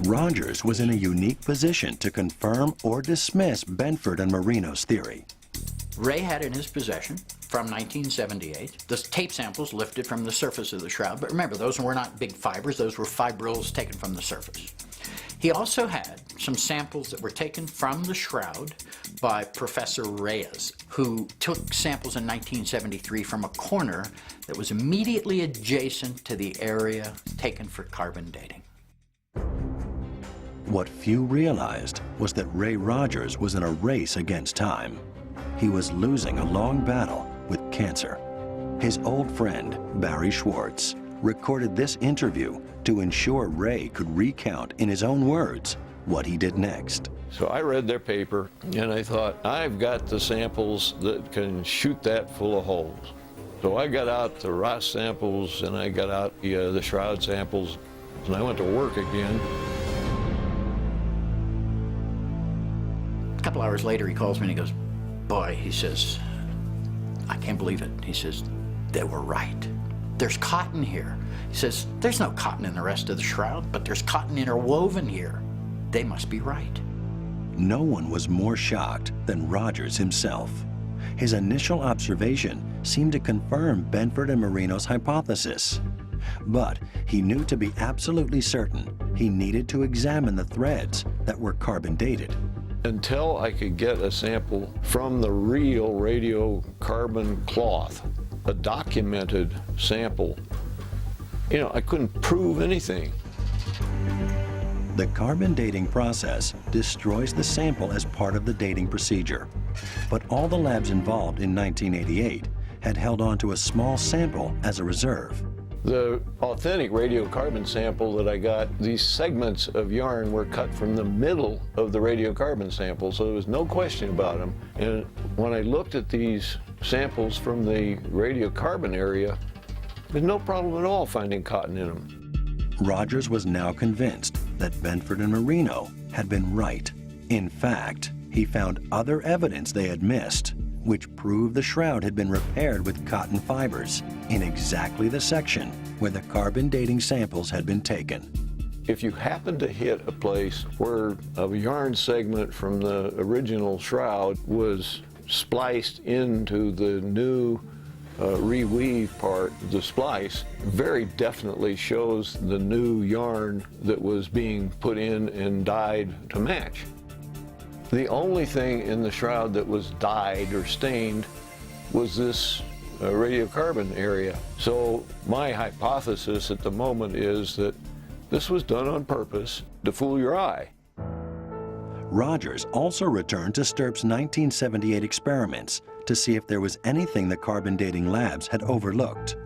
Rogers was in a unique position to confirm or dismiss Benford and Marino's theory. Ray had in his possession, from 1978, the tape samples lifted from the surface of the shroud. But remember, those were not big fibers, those were fibrils taken from the surface. He also had some samples that were taken from the shroud by Professor Reyes, who took samples in 1973 from a corner that was immediately adjacent to the area taken for carbon dating. What few realized was that Ray Rogers was in a race against time. He was losing a long battle with cancer. His old friend, Barry Schwartz, recorded this interview to ensure Ray could recount in his own words what he did next. So I read their paper and I thought, I've got the samples that can shoot that full of holes. So I got out the Ross samples and I got out the shroud samples and I went to work again. A couple hours later he calls me and he goes, boy, he says, I can't believe it. He says, they were right. There's cotton here. He says, there's no cotton in the rest of the shroud, but there's cotton interwoven here. They must be right. No one was more shocked than Rogers himself. His initial observation seemed to confirm Benford and Marino's hypothesis. But he knew to be absolutely certain he needed to examine the threads that were carbon dated. Until I could get a sample from the real radiocarbon cloth, a documented sample, I couldn't prove anything. The carbon dating process destroys the sample as part of the dating procedure. But all the labs involved in 1988 had held on to a small sample as a reserve. The authentic radiocarbon sample that I got, these segments of yarn were cut from the middle of the radiocarbon sample, so there was no question about them. And when I looked at these samples from the radiocarbon area, there's no problem at all finding cotton in them. Rogers was now convinced that Benford and Marino had been right. In fact, he found other evidence they had missed, which proved the shroud had been repaired with cotton fibers in exactly the section where the carbon dating samples had been taken. If you happen to hit a place where a yarn segment from the original shroud was spliced into the new reweave part, the splice very definitely shows the new yarn that was being put in and dyed to match. The only thing in the shroud that was dyed or stained was this radiocarbon area. So my hypothesis at the moment is that this was done on purpose to fool your eye. Rogers also returned to STURP's 1978 experiments to see if there was anything the carbon dating labs had overlooked.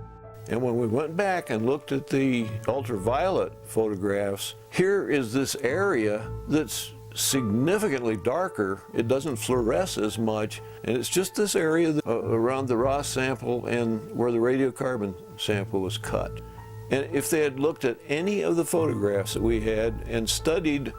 And when we went back and looked at the ultraviolet photographs, here is this area that's significantly darker. It doesn't fluoresce as much, and it's just this area around the Ross sample and where the radiocarbon sample was cut. And if they had looked at any of the photographs that we had and studied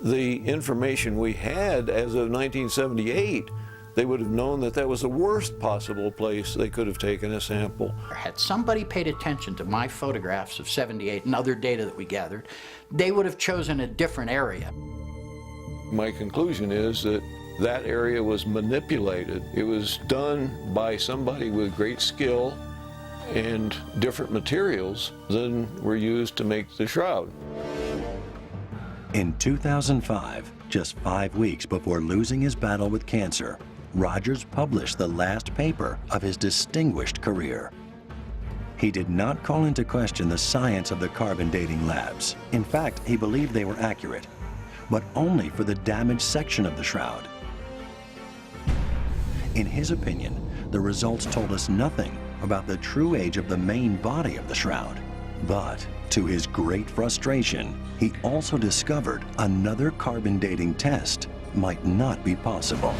the information we had as of 1978, they would have known that that was the worst possible place they could have taken a sample. Had somebody paid attention to my photographs of '78 and other data that we gathered, they would have chosen a different area. My conclusion is that that area was manipulated. It was done by somebody with great skill and different materials than were used to make the shroud. In 2005, just 5 weeks before losing his battle with cancer, Rogers published the last paper of his distinguished career. He did not call into question the science of the carbon dating labs. In fact, he believed they were accurate, but only for the damaged section of the shroud. In his opinion, the results told us nothing about the true age of the main body of the shroud. But to his great frustration, he also discovered another carbon dating test might not be possible.